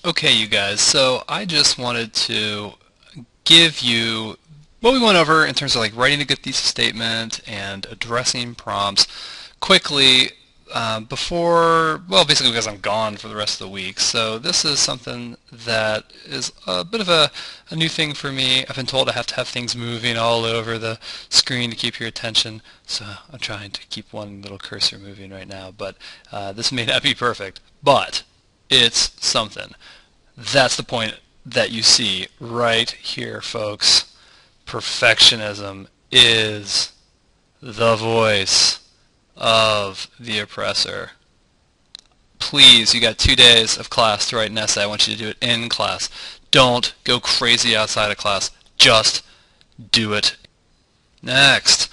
Okay, you guys, so I just wanted to give you what we went over in terms of like writing a good thesis statement and addressing prompts quickly before, well, basically because I'm gone for the rest of the week. So this is something that is a bit of a new thing for me. I've been told I have to have things moving all over the screen to keep your attention, so I'm trying to keep one little cursor moving right now, but this may not be perfect, but it's something. That's the point that you see right here, folks. Perfectionism is the voice of the oppressor. Please, you got 2 days of class to write an essay. I want you to do it in class. Don't go crazy outside of class. Just do it. Next,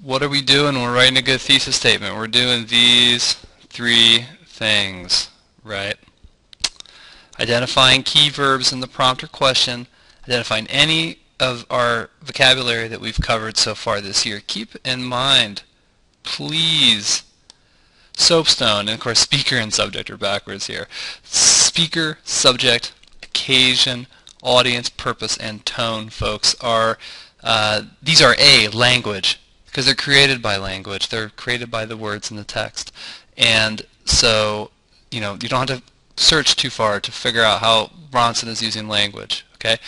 what are we doing when we're writing a good thesis statement? We're doing these 3 things, right? Identifying key verbs in the prompt or question, identifying any of our vocabulary that we've covered so far this year. Keep in mind, please, soapstone, and of course speaker and subject are backwards here. Speaker, subject, occasion, audience, purpose, and tone, folks, are these are language, because they're created by language. They're created by the words in the text. And so, you don't have to search too far to figure out how Ronson is using language, okay?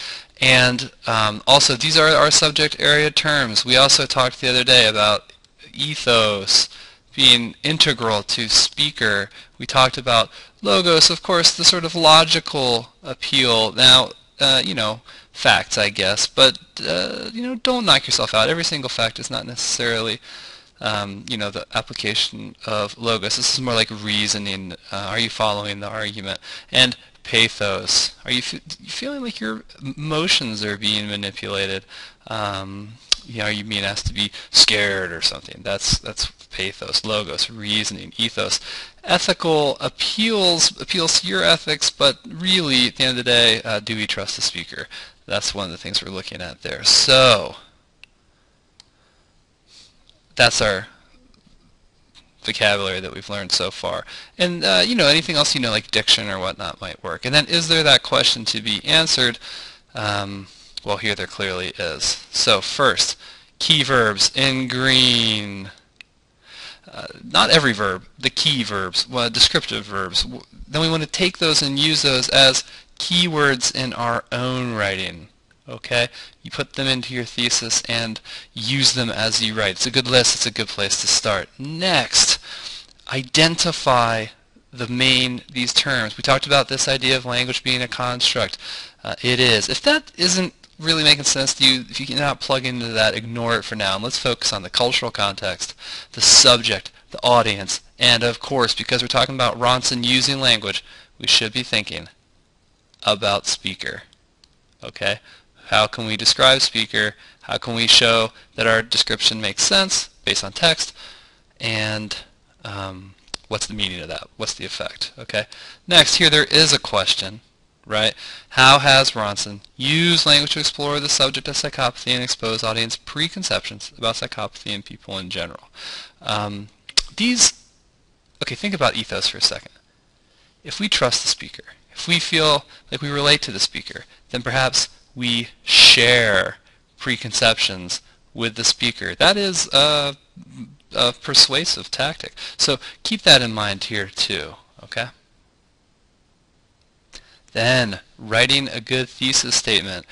And also, these are our subject area terms. We also talked the other day about ethos being integral to speaker. We talked about logos, of course, the sort of logical appeal. Now, facts, I guess, but, don't knock yourself out. Every single fact is not necessarily the application of logos. This is more like reasoning. Are you following the argument? And pathos. Are you feeling like your emotions are being manipulated? You being asked to be scared or something. That's pathos. Logos, reasoning, ethos. Ethical appeals to your ethics, but really, at the end of the day, do we trust the speaker? That's one of the things we're looking at there. So that's our vocabulary that we've learned so far. And, anything else, like diction or whatnot might work. And then is there that question to be answered? Well, here there clearly is. So first, key verbs in green. Not every verb, the key verbs, descriptive verbs. Then we want to take those and use those as keywords in our own writing. Okay? You put them into your thesis and use them as you write. It's a good list. It's a good place to start. Next, identify these terms. We talked about this idea of language being a construct. It is. If that isn't really making sense to you, if you cannot plug into that, ignore it for now. And let's focus on the cultural context, the subject, the audience, and of course, because we're talking about Ronson using language, we should be thinking about speaker. Okay? How can we describe speaker? How can we show that our description makes sense based on text? And what's the meaning of that? What's the effect? Okay. Next, here there is a question, right? How has Ronson used language to explore the subject of psychopathy and expose audience preconceptions about psychopathy and people in general? Think about ethos for a second. If we trust the speaker, if we feel like we relate to the speaker, then perhaps we share preconceptions with the speaker. That is a persuasive tactic. So keep that in mind here too, okay? Then, writing a good thesis statement.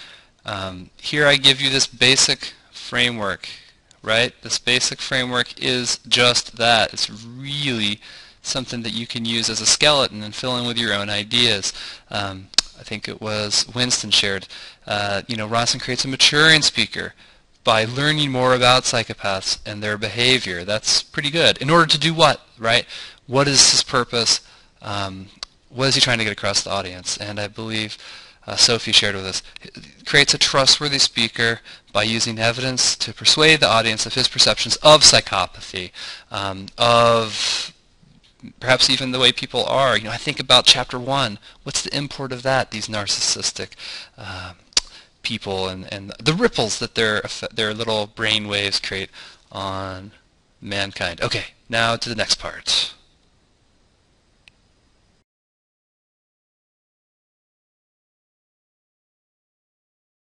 Here I give you this basic framework, right? This basic framework is just that. It's really something that you can use as a skeleton and fill in with your own ideas. I think it was Winston shared, Ronson creates a maturing speaker by learning more about psychopaths and their behavior. That's pretty good. In order to do what, right? What is his purpose? What is he trying to get across to the audience? And I believe Sophie shared with us, creates a trustworthy speaker by using evidence to persuade the audience of his perceptions of psychopathy, of perhaps even the way people are. I think about chapter 1. What's the import of that? These narcissistic people and the ripples that their little brain waves create on mankind. Okay, now to the next part.